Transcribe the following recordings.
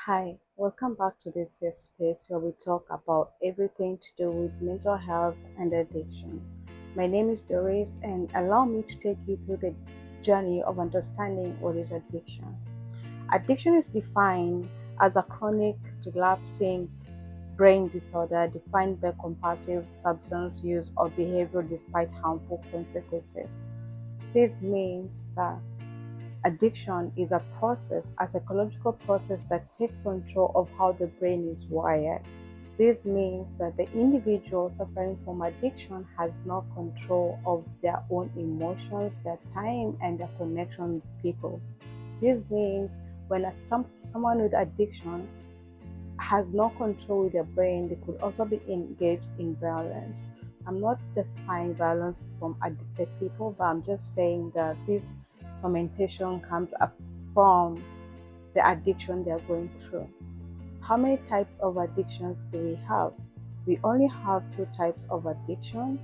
Hi, welcome back to this safe space where we talk about everything to do with mental health and addiction. My name is Doris, and allow me to take you through the journey of understanding what is addiction. Addiction is defined as a chronic, relapsing brain disorder defined by compulsive substance use or behavior despite harmful consequences. This means that addiction is a psychological process that takes control of how the brain is wired. This means that the individual suffering from addiction has no control of their own emotions, their time, and their connection with people. This means when someone with addiction has no control with their brain, they could also be engaged in violence. I'm not justifying violence from addicted people, but I'm just saying that this fermentation comes up from the addiction they're going through. How many types of addictions do we have? We only have two types of addiction.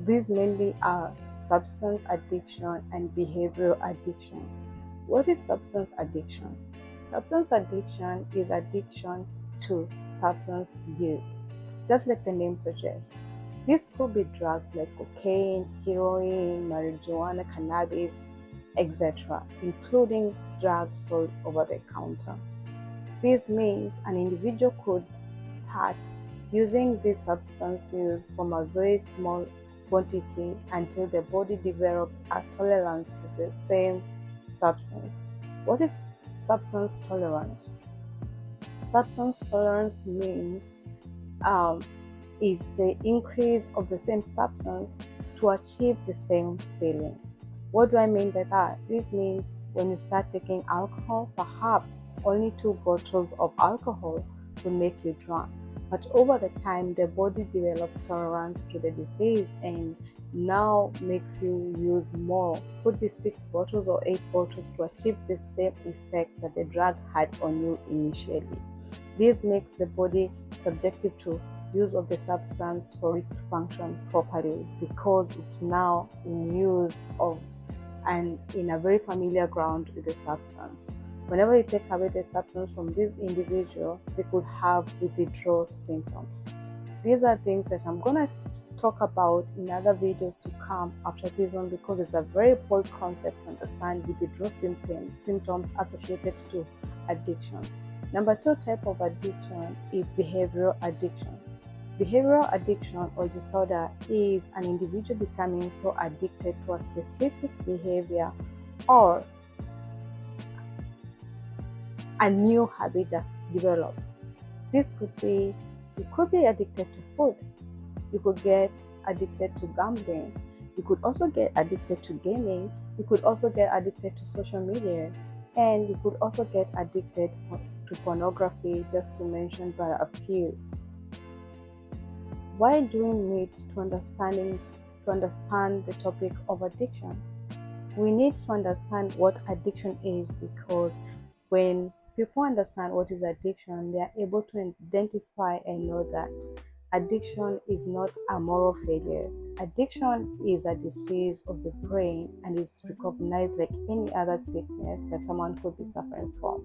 These mainly are substance addiction and behavioral addiction. What is substance addiction? Substance addiction is addiction to substance use, just like the name suggests. This could be drugs like cocaine, heroin, marijuana, cannabis, etc., including drugs sold over the counter. This means an individual could start using this substance use from a very small quantity until the body develops a tolerance to the same substance. What is substance tolerance? Substance tolerance means um, is the increase of the same substance to achieve the same feeling. What do I mean by that? This means when you start taking alcohol, perhaps only 2 bottles of alcohol will make you drunk. But over the time, the body develops tolerance to the disease and now makes you use more. Could be 6 bottles or 8 bottles to achieve the same effect that the drug had on you initially. This makes the body subjective to use of the substance for it to function properly because it's now in use of and in a very familiar ground with the substance. Whenever you take away the substance from this individual, they could have withdrawal symptoms. These are things that I'm going to talk about in other videos to come after this one because it's a very bold concept to understand withdrawal symptoms associated to addiction. Number 2 type of addiction is behavioral addiction. Behavioral addiction or disorder is an individual becoming so addicted to a specific behavior or a new habit that develops. This could be, you could be addicted to food. You could get addicted to gambling. You could also get addicted to gaming. You could also get addicted to social media. And you could also get addicted to pornography, just to mention but a few. Why do we need to understand the topic of addiction? We need to understand what addiction is because when people understand what is addiction, they are able to identify and know that addiction is not a moral failure. Addiction is a disease of the brain and is recognized like any other sickness that someone could be suffering from.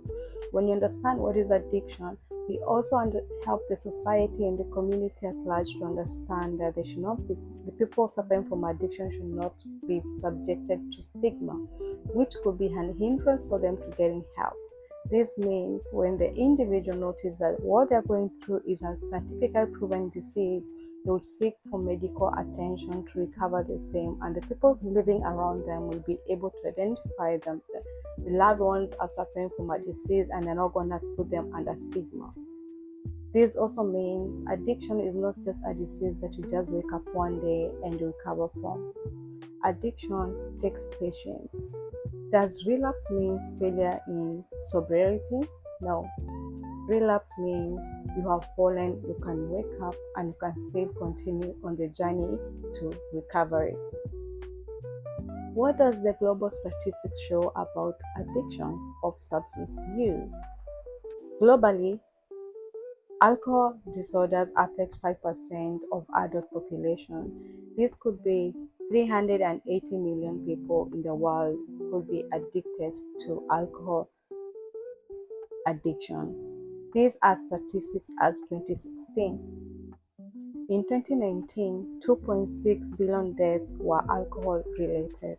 When you understand what is addiction, we also help the society and the community at large to understand that the people suffering from addiction should not be subjected to stigma, which could be an hindrance for them to getting help. This means when the individual notices that what they're going through is a scientifically proven disease, they will seek for medical attention to recover the same, and the people living around them will be able to identify them. The loved ones are suffering from a disease and they're not going to put them under stigma. This also means addiction is not just a disease that you just wake up one day and you recover from. Addiction takes patience. Does relapse means failure in sobriety? No. Relapse means you have fallen, you can wake up and you can still continue on the journey to recovery. What does the global statistics show about addiction of substance use? Globally, alcohol disorders affect 5% of adult population. This could be 380 million people in the world could be addicted to alcohol addiction. These are statistics as 2016. In 2019, 2.6 billion deaths were alcohol related.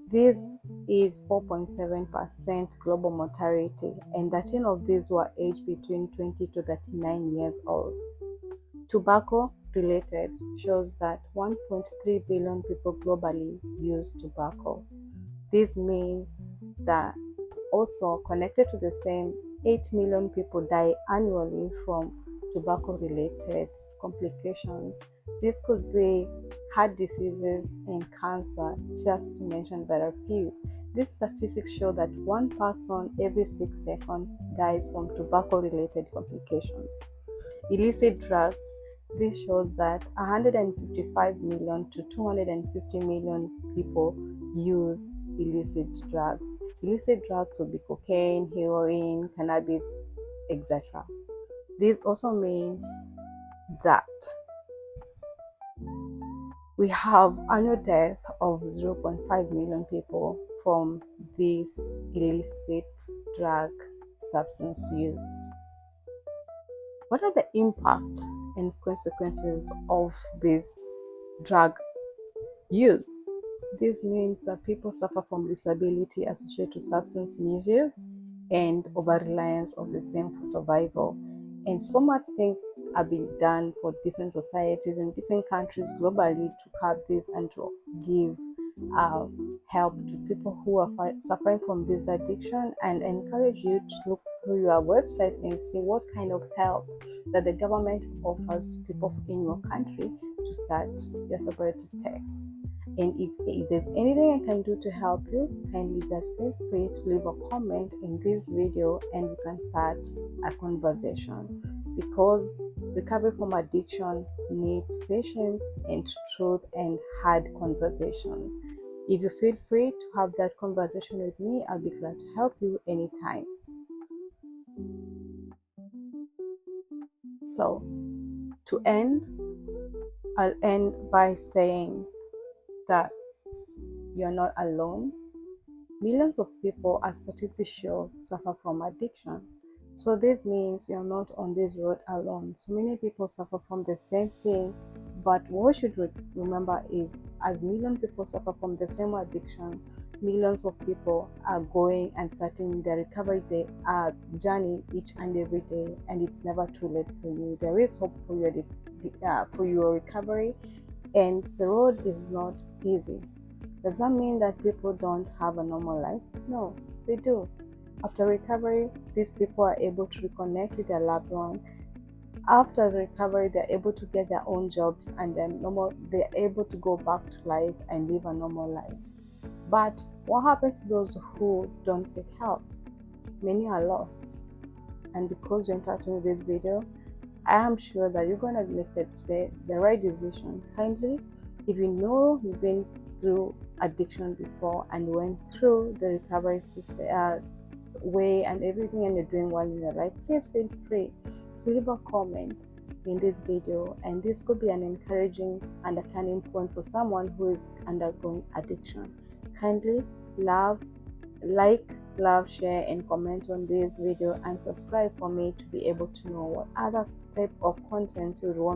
This is 4.7% global mortality, and 13 of these were aged between 20 to 39 years old. Tobacco related shows that 1.3 billion people globally use tobacco. This means that also connected to the same 8 million people die annually from tobacco related complications. This could be heart diseases and cancer, just to mention but a few. These statistics show that one person every 6 seconds dies from tobacco related complications. Illicit drugs. This shows that 155 million to 250 million people use illicit drugs. Illicit drugs would be cocaine, heroin, cannabis, etc. This also means that we have annual death of 0.5 million people from this illicit drug substance use. What are the impact and consequences of this drug use? This means that people suffer from disability associated to substance misuse and over-reliance of the same for survival. And so much things are being done for different societies and different countries globally to curb this and to give help to people who are suffering from this addiction, and encourage you to look through your website and see what kind of help that the government offers people in your country to start your sobriety test. And if there's anything I can do to help you, kindly just feel free to leave a comment in this video and we can start a conversation, because recovery from addiction needs patience and truth and hard conversations. If you feel free to have that conversation with me, I'll be glad to help you anytime. So, to end, I'll end by saying that you're not alone. Millions of people, as statistics show, suffer from addiction. So this means you're not on this road alone. So many people suffer from the same thing, but what we should remember is, as millions of people suffer from the same addiction, millions of people are going and starting their recovery journey each and every day, and it's never too late for you. There is hope for your recovery, and the road is not easy. Does that mean that people don't have a normal life? No, they do. After recovery, these people are able to reconnect with their loved one. After recovery, they're able to get their own jobs, and then they're able to go back to life and live a normal life. But what happens to those who don't seek help? Many are lost. And because you're interacting with this video, I am sure that you're going to make the right decision. Kindly, if you know you've been through addiction before and went through the recovery system way and everything, and you're doing well in your life, please feel free to leave a comment in this video, and this could be an encouraging and a turning point for someone who is undergoing addiction. Kindly like, love, share and comment on this video, and subscribe for me to be able to know what other type of content you want